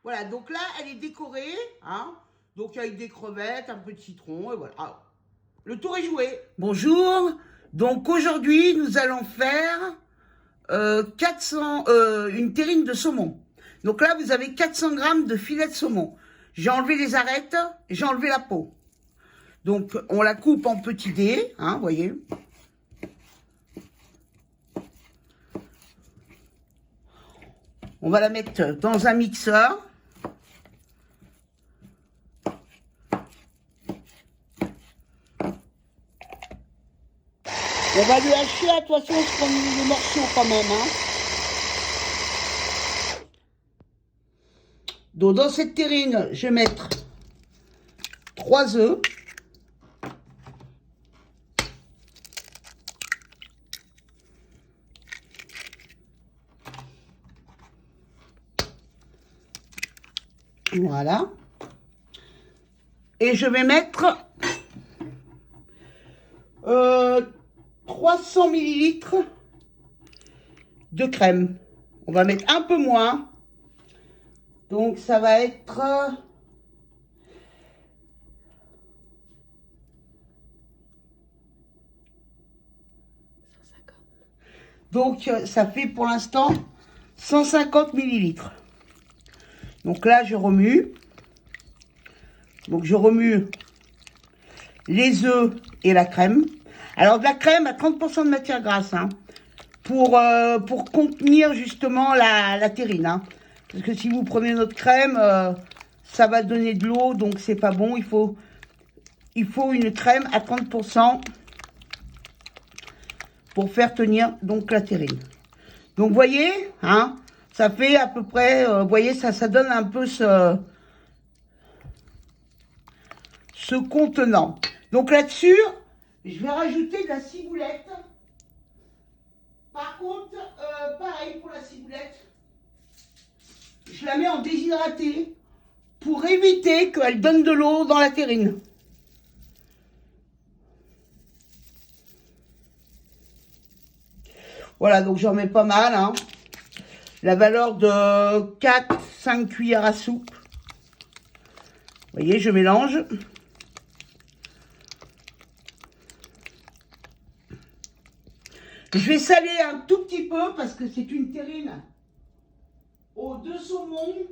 Voilà, donc là, elle est décorée, hein. Donc avec des crevettes, un peu de citron, et voilà. Alors, le tour est joué. Bonjour. Donc aujourd'hui, nous allons faire 400, une terrine de saumon. Donc là, vous avez 400 grammes de filet de saumon. J'ai enlevé les arêtes, j'ai enlevé la peau. Donc, on la coupe en petits dés, hein, vous voyez. On va la mettre dans un mixeur. On va lui hacher, de toute façon, on se prend les morceaux quand même, hein. Donc, dans cette terrine, je vais mettre 3 œufs. Voilà. Et je vais mettre 300 millilitres de crème. On va mettre un peu moins. Donc, ça va être... Donc, ça fait pour l'instant 150 millilitres. Donc là, je remue. Donc, je remue les œufs et la crème. Alors, de la crème à 30% de matière grasse, hein, pour contenir justement la terrine. Hein. Parce que si vous prenez notre crème, ça va donner de l'eau, donc c'est pas bon. Il faut une crème à 30% pour faire tenir donc la terrine. Donc, vous voyez, hein, ça fait à peu près, vous voyez, ça donne un peu ce contenant. Donc là-dessus, je vais rajouter de la ciboulette. Par contre, pareil pour la ciboulette, je la mets en déshydraté pour éviter qu'elle donne de l'eau dans la terrine. Voilà, donc j'en mets pas mal, hein. La valeur de 4-5 cuillères à soupe. Vous voyez, je mélange. Je vais saler un tout petit peu parce que c'est une terrine aux 2 saumons.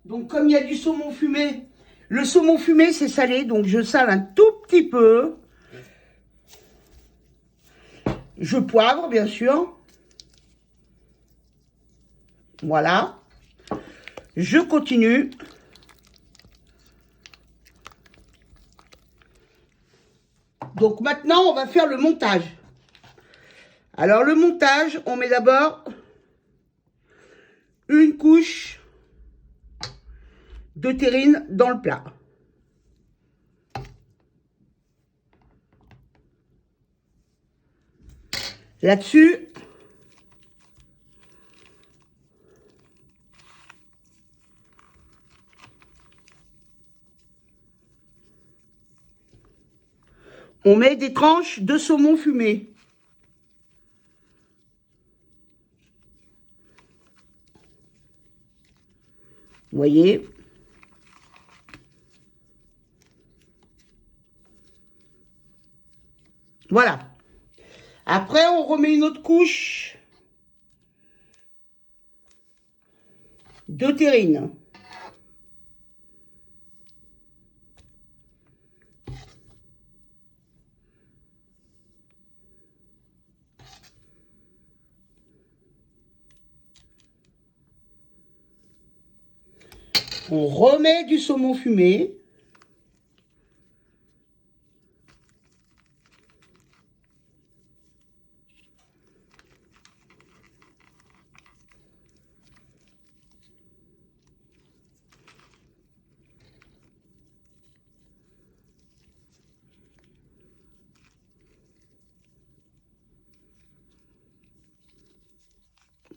Donc comme il y a du saumon fumé, le saumon fumé c'est salé, donc je sale un tout petit peu. Je poivre, bien sûr. Voilà. Je continue. Donc maintenant, on va faire le montage. Alors le montage, on met d'abord une couche de terrine dans le plat. Là-dessus, on met des tranches de saumon fumé. Vous voyez? Voilà. Après, on remet une autre couche de terrine. On remet du saumon fumé.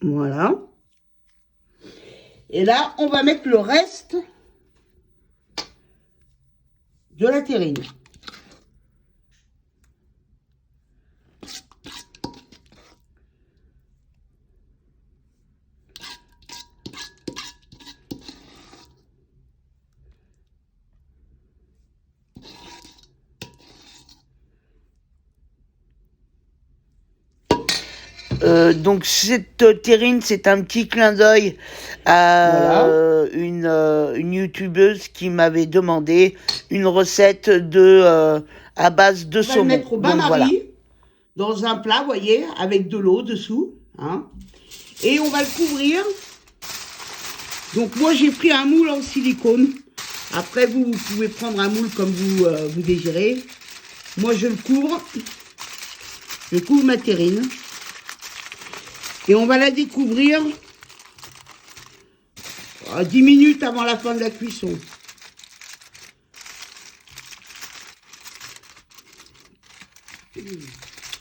Voilà. Et là, on va mettre le reste de la terrine. Donc cette terrine, c'est un petit clin d'œil à une youtubeuse qui m'avait demandé une recette à base de saumon. On va le mettre au bain-marie, dans un plat, vous voyez, avec de l'eau dessous. Hein. Et on va le couvrir. Donc moi, j'ai pris un moule en silicone. Après, vous pouvez prendre un moule comme vous désirez. Moi, je le couvre. Je couvre ma terrine. Et on va la découvrir 10 minutes avant la fin de la cuisson.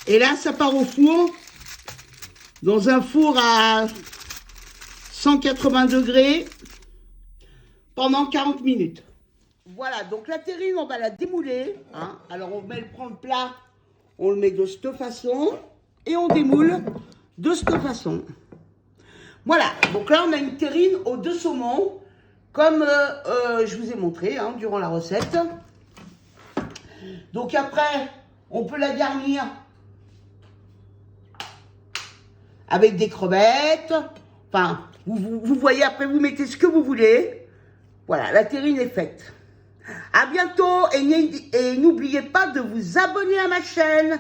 Et là, ça part au four. Dans un four à 180 degrés pendant 40 minutes. Voilà, donc la terrine, on va la démouler. Hein. Alors, prend le plat, on le met de cette façon et on démoule de cette façon. Voilà, donc là, on a une terrine aux 2 saumons, comme je vous ai montré hein, durant la recette. Donc après, on peut la garnir avec des crevettes. Enfin, vous voyez, après, vous mettez ce que vous voulez. Voilà, la terrine est faite. À bientôt et n'oubliez pas de vous abonner à ma chaîne.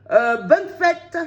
Bonne fête!